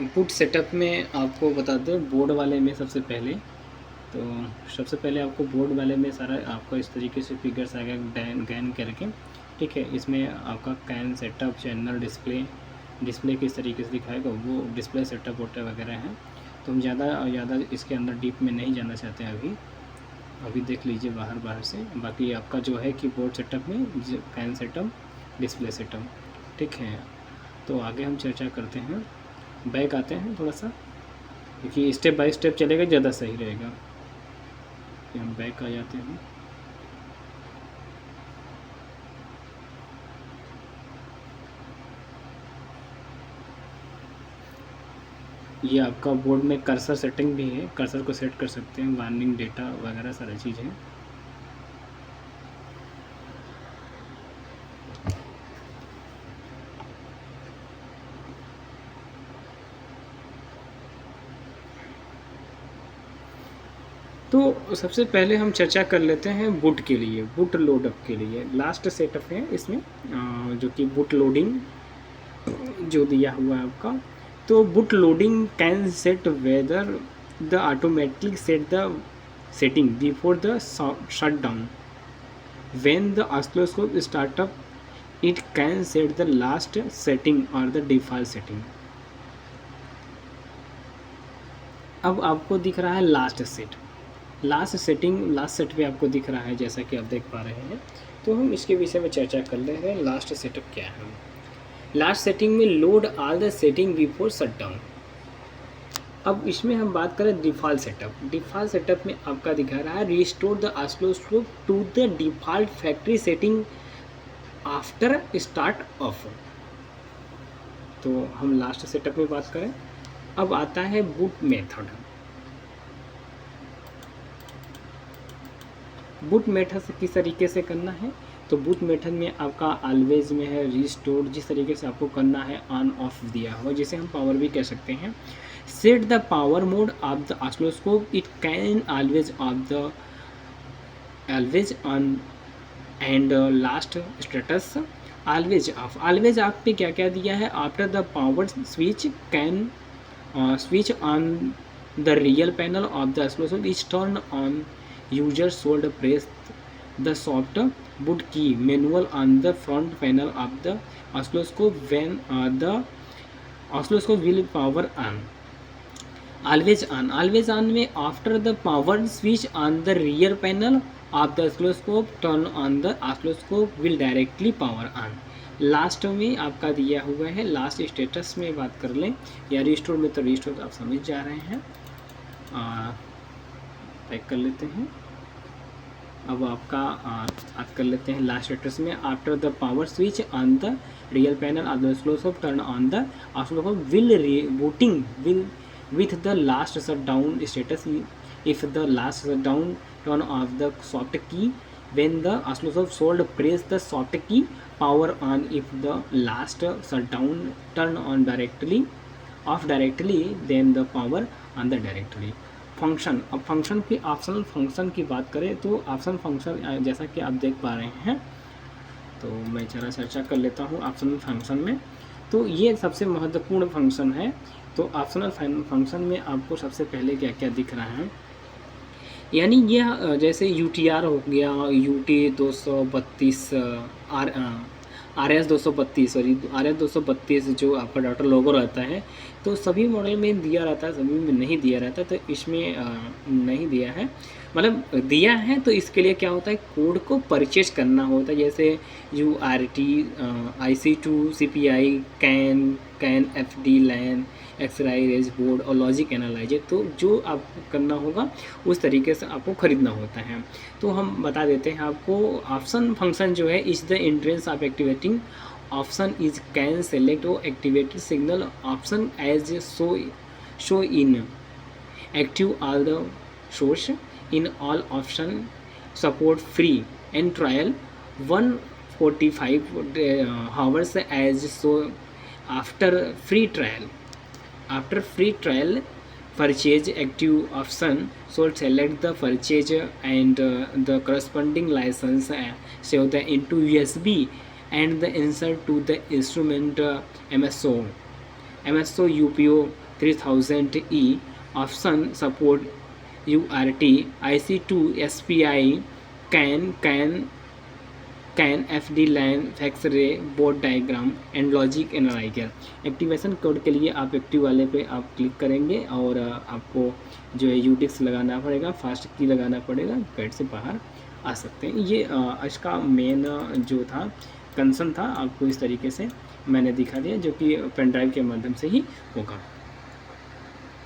Input setup में आपको बता दें बोर्ड वाले में तो सबसे पहले आपको बोर्ड वाले में सारा आपको इस तरीके से फिगर्स आएगा गैन करके। ठीक है, इसमें आपका कैन सेटअप चैनल डिस्प्ले किस तरीके से दिखाएगा, वो डिस्प्ले सेटअप वोटअप वगैरह है। तो हम ज़्यादा इसके अंदर डीप में नहीं जाना चाहते हैं अभी देख लीजिए बाहर से। बाकी आपका जो है कि बोर्ड सेटअप में कैन सेटअप डिस्प्ले सेटअप। ठीक है, तो आगे हम चर्चा करते हैं। बैक आते हैं थोड़ा सा, क्योंकि स्टेप बाय स्टेप चलेगा ज़्यादा सही रहेगा। हम बैक आ जाते हैं। ये आपका बोर्ड में कर्सर सेटिंग भी है, कर्सर को सेट कर सकते हैं, वार्निंग डेटा वगैरह सारी चीज़ें। तो सबसे पहले हम चर्चा कर लेते हैं बूट के लिए, बूट लोडअप के लिए लास्ट सेटअप है इसमें, जो कि बूट लोडिंग जो दिया हुआ है आपका। तो boot loading can set whether the automatic set the setting before the shut down when the oscilloscope startup it can set the last setting और द डिफॉल्ट सेटिंग। अब आपको दिख रहा है लास्ट सेट पे आपको दिख रहा है, जैसा कि आप देख पा रहे हैं। तो हम इसके विषय में चर्चा कर ले रहे हैं। लास्ट सेटअप क्या है? लास्ट सेटिंग में load all the setting before shut down. अब इसमें हम बात करें डिफ़ॉल्ट सेटअप में आपका दिखा रहा है restore the oscilloscope to the default factory setting after start off. तो हम लास्ट सेटअप में बात करें। अब आता है बूट मेथड। बूट मेथड से किस तरीके से करना है? तो बूट मेथड में आपका ऑलवेज में है रिस्टोर, जिस तरीके से आपको करना है ऑन ऑफ दिया हुआ, जिसे हम पावर भी कह सकते हैं। Set the power mode of the oscilloscope, it can always on and last status always of. Always of पे क्या क्या दिया है? After the power switch can switch on the real panel of the oscilloscope is turn on user should press the soft boot key manual on the front panel of the oscilloscope when the oscilloscope will power on. Always on में after the power switch on the rear panel of the oscilloscope turn on the oscilloscope will directly power on. Last में आपका दिया हुआ है last status में बात कर लें, या रिस्टोर में तो रिस्टोर आप समझ जा रहे हैं। पैक कर लेते हैं। अब आपका आप कर लेते हैं लास्ट स्टेटस में after the power switch on the real panel of the oscilloscope turn on the oscilloscope will rebooting will with the last shutdown status if the last shutdown turn off the soft key when the oscilloscope should press the soft key power on if the last shutdown turn on directly off directly then the power on the directly। Function, अब function की optional function की बात करें तो optional function जैसा कि आप देख पा रहे हैं, तो मैं जरा चर्चा कर लेता हूँ ऑप्शनल फंक्शन में। तो ये सबसे महत्वपूर्ण फंक्शन है। तो ऑप्शनल फंक्शन में आपको सबसे पहले क्या क्या दिख रहा है, यानी ये जैसे UTR हो गया, UT 232 RS 232 सॉरी RS 232 जो आपका डाटा लोगो रहता है, तो सभी मॉडल में दिया रहता है, सभी में नहीं दिया रहता। तो इसमें नहीं दिया है, मतलब दिया है तो इसके लिए क्या होता है, कोड को परचेज करना होता है। जैसे UART IC2 CPI CAN FD LAN एक्सराई रेज बोर्ड और लॉजिक एनालाइजर, तो जो आपको करना होगा उस तरीके से आपको ख़रीदना होता है। तो हम बता देते हैं आपको, ऑप्शन फंक्शन जो है is the entrance of activating option is can select और activated signal option as show in active all the source in all option support free and trial 145 hours as so after free trial purchase active option should select the purchase and the corresponding license, save the into USB and the insert to the instrument MSO UPO 3000E option support UART IC2 SPI CAN FD LAN FlexRay Bode diagram and logic analyser. Activation code के लिए आप active वाले पे आप click करेंगे और आपको जो है यूटिक्स लगाना पड़ेगा, फास्ट की लगाना पड़ेगा, गाइड से बाहर आ सकते हैं। ये इसका मेन जो था कंसर्न था आपको इस तरीके से मैंने दिखा दिया, जो कि पेन ड्राइव के माध्यम से ही होगा।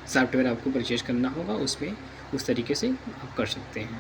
सॉफ्टवेयर आपको परचेज करना होगा, उसमें उस तरीके से आप कर सकते हैं।